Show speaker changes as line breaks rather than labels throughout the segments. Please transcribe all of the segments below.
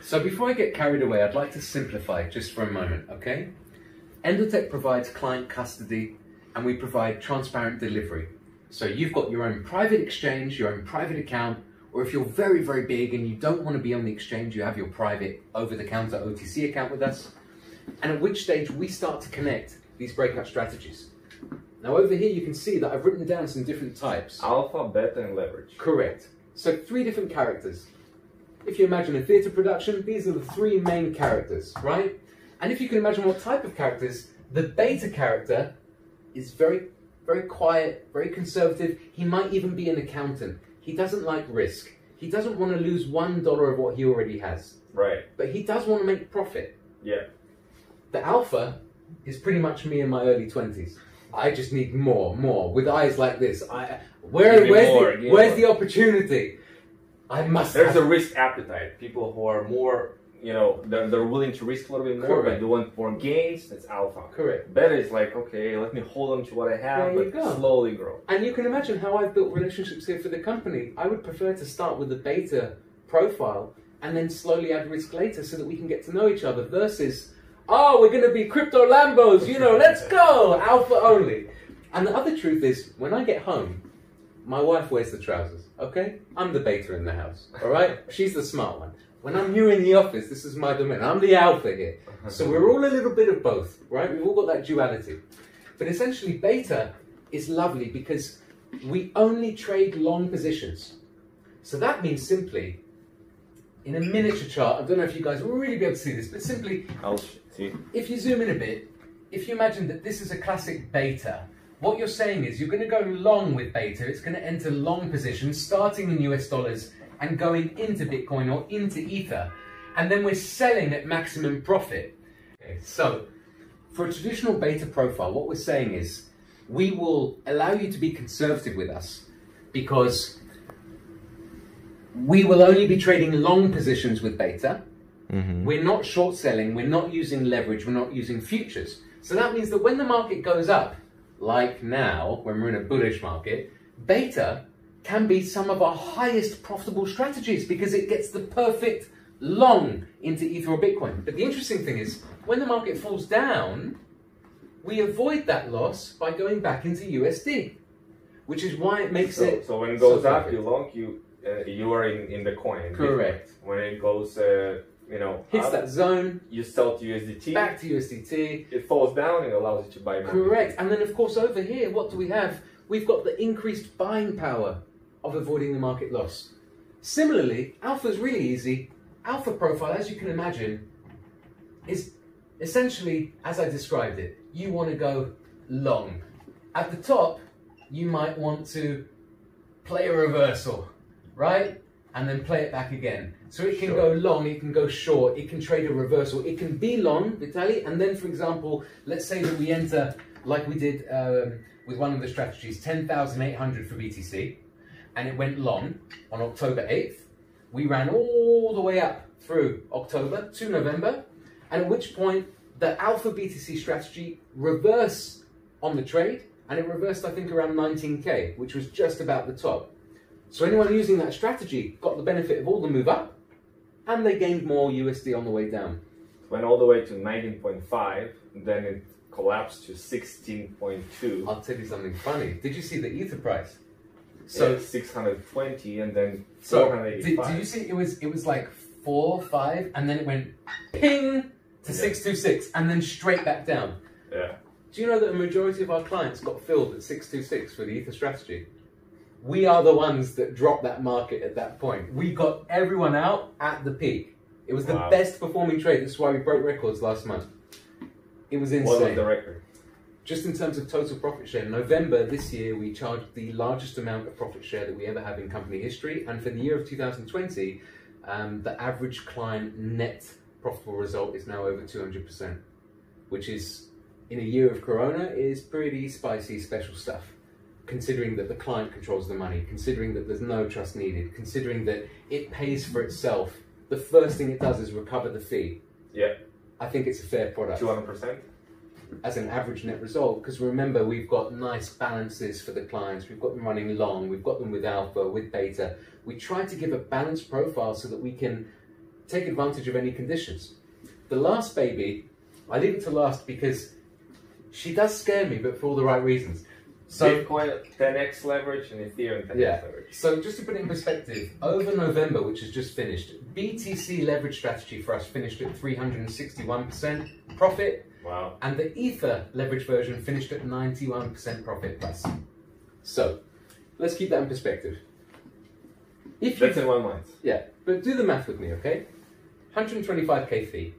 So before I get carried away, I'd like to simplify just for a moment, okay? Endotech provides client custody and we provide transparent delivery. So you've got your own private exchange, your own private account, or if you're very, very big and you don't want to be on the exchange, you have your private over-the-counter OTC account with us. And at which stage we start to connect these breakout strategies. Now over here you can see that I've written down some different types.
Alpha, beta, and leverage.
Correct. So 3 different characters. If you imagine a theatre production, these are the 3 main characters, right? And if you can imagine what type of characters, the beta character is very, very quiet, very conservative. He might even be an accountant. He doesn't like risk. He doesn't want to lose $1 of what he already has.
Right.
But he does want to make profit.
Yeah.
The alpha is pretty much me in my early 20s. I just need more. With eyes like this. Where's the opportunity? I must.
There's a risk appetite. People who are more, you know, they're willing to risk a little bit more,
Correct.
but they want more gains. That's alpha.
Correct.
Beta is like, okay, let me hold on to what I have,
There you
but
go.
slowly grow.
And you can imagine how I've built relationships here for the company. I would prefer to start with the beta profile and then slowly add risk later so that we can get to know each other versus, oh, we're going to be crypto Lambos, you know, let's go, alpha only. And the other truth is, when I get home, my wife wears the trousers, okay? I'm the beta in the house, all right? She's the smart one. When I'm new in the office, this is my domain. I'm the alpha here. So we're all a little bit of both, right? We've all got that duality. But essentially, beta is lovely because we only trade long positions. So that means simply, in a miniature chart, I don't know if you guys will really be able to see this, but simply,
I'll see.
if you zoom in a bit, if you imagine that this is a classic beta, what you're saying is you're going to go long with beta. It's going to enter long positions, starting in US dollars and going into Bitcoin or into Ether. And then we're selling at maximum profit. Okay, so for a traditional beta profile, what we're saying is we will allow you to be conservative with us because we will only be trading long positions with beta. We're not short selling. We're not using leverage. We're not using futures. So that means that when the market goes up, like now, when we're in a bullish market, beta can be some of our highest profitable strategies because it gets the perfect long into Ether or Bitcoin. But the interesting thing is, when the market falls down, we avoid that loss by going back into USD, which is why it makes it...
So when it goes
so
up,
perfect.
you long, you are in the coin.
Correct.
When it goes, you know,
Hits
up,
that zone,
you sell to USDT.
back to USDT.
It falls down, it allows you to buy more.
Correct. And then, of course, over here, what do we have? We've got the increased buying power of avoiding the market loss. Similarly, alpha is really easy. Alpha profile, as you can imagine, is essentially, as I described it, you want to go long. At the top, you might want to play a reversal, right? And then play it back again. So it can go long, it can go short, it can trade a reversal. It can be long, Vitaly, and then, for example, let's say that we enter, like we did with one of the strategies, 10,800 for BTC, and it went long on October 8th. We ran all the way up through October to November, and at which point the Alpha BTC strategy reversed on the trade, and it reversed, I think, around 19K, which was just about the top. So anyone using that strategy got the benefit of all the move up, and they gained more USD on the way down.
Went all the way to 19.5, then it collapsed to 16.2.
I'll tell you something funny. Did you see the Ether price? So
yeah, 620 and then
So
485.
did you see it was like 4, 5, and then it went ping to 626, and then straight back down.
Yeah.
Do you know that a majority of our clients got filled at 626 for the Ether strategy? We are the ones that dropped that market at that point. We got everyone out at the peak. It was the best performing trade. That's why we broke records last month. It was insane.
What was the record?
Just in terms of total profit share, November this year, we charged the largest amount of profit share that we ever have in company history. And for the year of 2020, the average client net profitable result is now over 200%, which is, in a year of Corona, is pretty spicy, special stuff. Considering that the client controls the money, considering that there's no trust needed, considering that it pays for itself, the first thing it does is recover the fee.
Yeah.
I think it's a fair product.
200%?
As an average net result, because remember, we've got nice balances for the clients. We've got them running long, we've got them with alpha, with beta. We try to give a balanced profile so that we can take advantage of any conditions. The last baby, I leave it to last because she does scare me, but for all the right reasons. So
Bitcoin 10x leverage and Ethereum 10x leverage.
So just to put it in perspective, over November, which has just finished, BTC leverage strategy for us finished at 361% profit.
Wow.
And the Ether leverage version finished at 91% profit plus. So let's keep that in perspective.
That's in 1 month.
Yeah, but do the math with me, okay? 125k fee.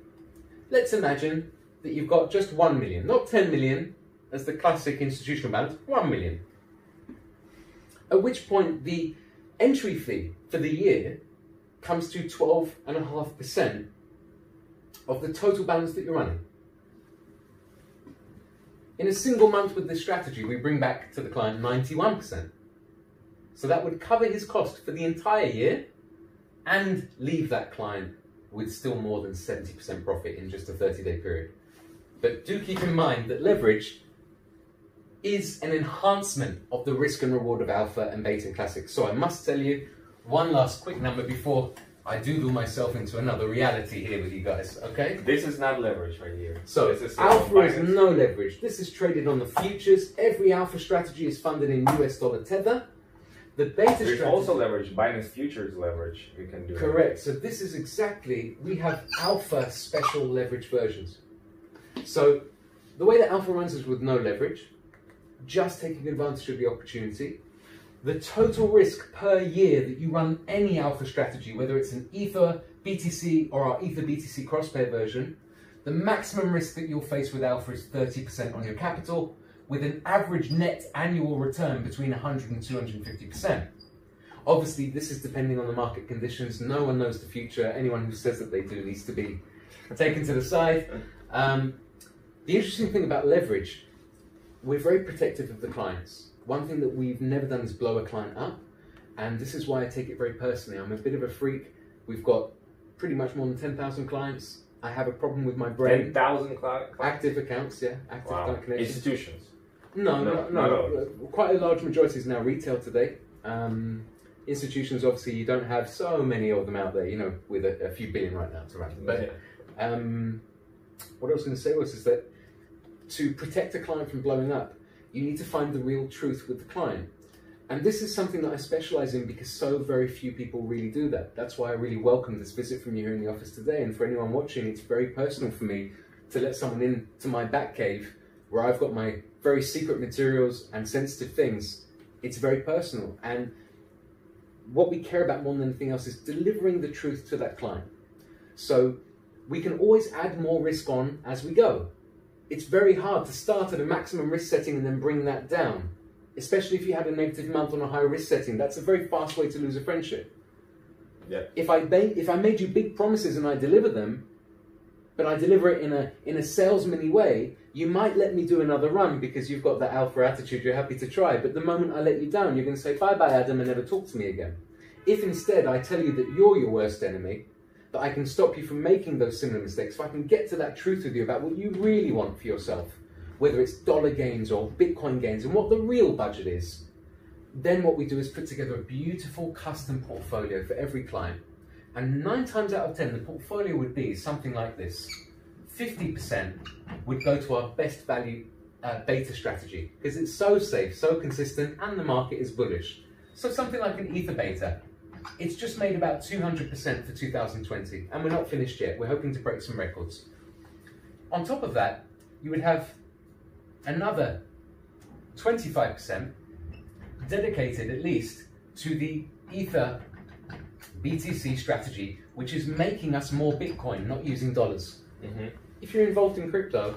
Let's imagine that you've got just 1 million, not 10 million, as the classic institutional balance, 1 million. At which point the entry fee for the year comes to 12.5% of the total balance that you're running. In a single month with this strategy, we bring back to the client 91%. So that would cover his cost for the entire year and leave that client with still more than 70% profit in just a 30-day period. But do keep in mind that leverage is an enhancement of the risk and reward of Alpha and Beta and Classic. So I must tell you one last quick number before I doodle myself into another reality here with you guys, okay?
This is not leverage right here.
So
this is
Alpha is no leverage. This is traded on the futures. Every Alpha strategy is funded in US dollar tether. The Beta
There's
strategy...
also leverage. Binance futures leverage. We can do
Correct. So this is exactly... We have Alpha special leverage versions. So the way that Alpha runs is with no leverage, just taking advantage of the opportunity. The total risk per year that you run any Alpha strategy, whether it's an Ether BTC or our Ether BTC crosspair version, the maximum risk that you'll face with Alpha is 30% on your capital, with an average net annual return between 100 and 250%. Obviously, this is depending on the market conditions. No one knows the future. Anyone who says that they do needs to be taken to the side. The interesting thing about leverage, we're very protective of the clients. One thing that we've never done is blow a client up, and this is why I take it very personally. I'm a bit of a freak. We've got pretty much more than 10,000 clients. I have a problem with my brain.
10,000 clients?
Active accounts, yeah. Active client connections.
Institutions?
No. Quite a large majority is now retail today. Institutions, obviously, you don't have so many of them out there, you know, with a few billion right now to run. But what I was going to say was that to protect a client from blowing up, you need to find the real truth with the client. And this is something that I specialize in because so very few people really do that. That's why I really welcome this visit from you here in the office today. And for anyone watching, it's very personal for me to let someone into my back cave where I've got my very secret materials and sensitive things. It's very personal. And what we care about more than anything else is delivering the truth to that client. So we can always add more risk on as we go. It's very hard to start at a maximum risk setting and then bring that down, especially if you had a negative month on a high risk setting. That's a very fast way to lose a friendship.
Yeah.
If I made you big promises and I deliver them, but I deliver it in a salesman-y way, you might let me do another run because you've got that Alpha attitude, you're happy to try. But the moment I let you down, you're going to say, bye-bye, Adam, and never talk to me again. If instead I tell you that you're your worst enemy, that I can stop you from making those similar mistakes, if I can get to that truth with you about what you really want for yourself, whether it's dollar gains or Bitcoin gains and what the real budget is, then what we do is put together a beautiful custom portfolio for every client. And 9 times out of 10, the portfolio would be something like this. 50% would go to our best value beta strategy because it's so safe, so consistent, and the market is bullish. So something like an Ether beta. It's just made about 200% for 2020, and we're not finished yet. We're hoping to break some records. On top of that, you would have another 25% dedicated at least to the Ether BTC strategy, which is making us more Bitcoin, not using dollars. If you're involved in crypto,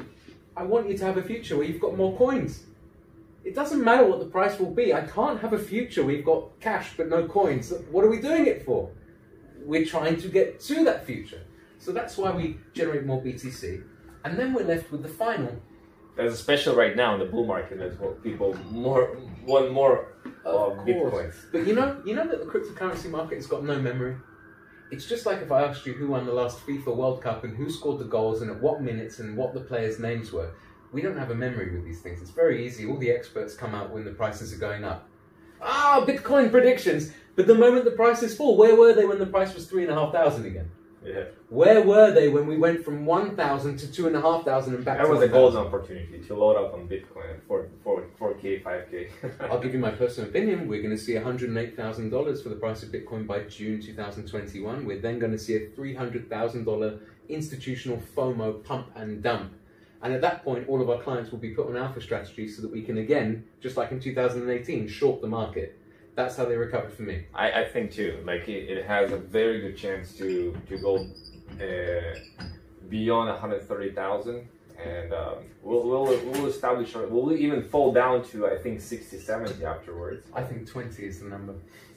I want you to have a future where you've got more coins. It doesn't matter what the price will be. I can't have a future where you've got cash but no coins. What are we doing it for? We're trying to get to that future. So that's why we generate more BTC. And then we're left with the final.
There's a special right now in the bull market as well. People want more Bitcoin.
But you know that the cryptocurrency market has got no memory. It's just like if I asked you who won the last FIFA World Cup and who scored the goals and at what minutes and what the players' names were. We don't have a memory with these things. It's very easy. All the experts come out when the prices are going up. Bitcoin predictions. But the moment the prices fall, where were they when the price was 3,500 again?
Yeah.
Where were they when we went from 1,000 to 2,500 and back
That
to
was a
1,000?
golden opportunity to load up on Bitcoin at 4K, 5K.
I'll give you my personal opinion. We're going to see $108,000 for the price of Bitcoin by June 2021. We're then going to see a $300,000 institutional FOMO pump and dump. And at that point, all of our clients will be put on alpha strategies so that we can, again, just like in 2018, short the market. That's how they recovered for me.
I think too. Like it has a very good chance to go beyond 130,000, and we'll establish. We'll even fall down to, I think, 60, 70 afterwards.
I think 20 is the number,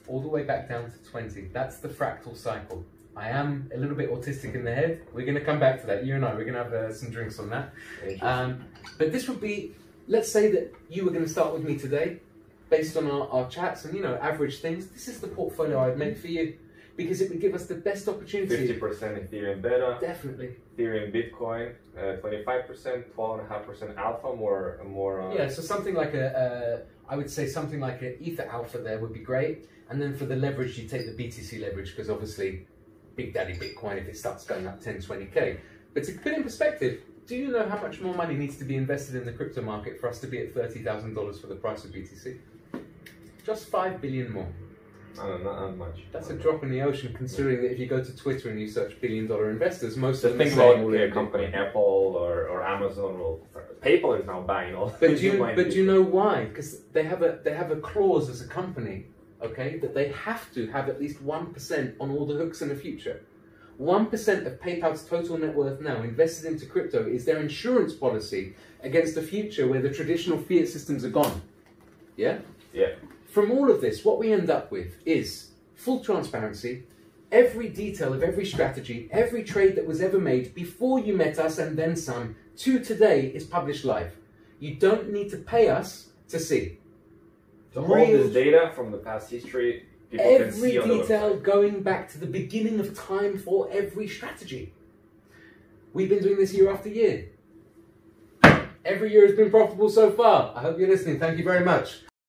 all the way back down to 20. That's the fractal cycle. I am a little bit autistic in the head. We're going to come back to that. You and I, we're going to have some drinks on that. But this would be, let's say that you were going to start with me today, based on our chats and, average things. This is the portfolio I'd make for you, because it would give us the best opportunity.
50% Ethereum beta.
Definitely.
Ethereum Bitcoin, 25%, 12.5% alpha, more.
Yeah, so something like I would say something like an Ether alpha there would be great. And then for the leverage, you take the BTC leverage, because obviously Big Daddy Bitcoin, if it starts going up 10, 20K. But to put in perspective, do you know how much more money needs to be invested in the crypto market for us to be at $30,000 for the price of BTC? Just 5 billion more.
Not much.
That's a drop in the ocean, considering that if you go to Twitter and you search billion-dollar investors, most
So
of them
think
are
about a company, Apple or Amazon. Well, PayPal is now buying all.
But do you know why? Because they have a clause as a company, okay, that they have to have at least 1% on all the hooks in the future. 1% of PayPal's total net worth now invested into crypto is their insurance policy against a future where the traditional fiat systems are gone. Yeah?
Yeah.
From all of this, what we end up with is full transparency, every detail of every strategy, every trade that was ever made before you met us and then some, to today is published live. You don't need to pay us to see.
So all this data from the past history, people can see on the website. Every detail
going back to the beginning of time for every strategy. We've been doing this year after year. Every year has been profitable so far. I hope you're listening. Thank you very much.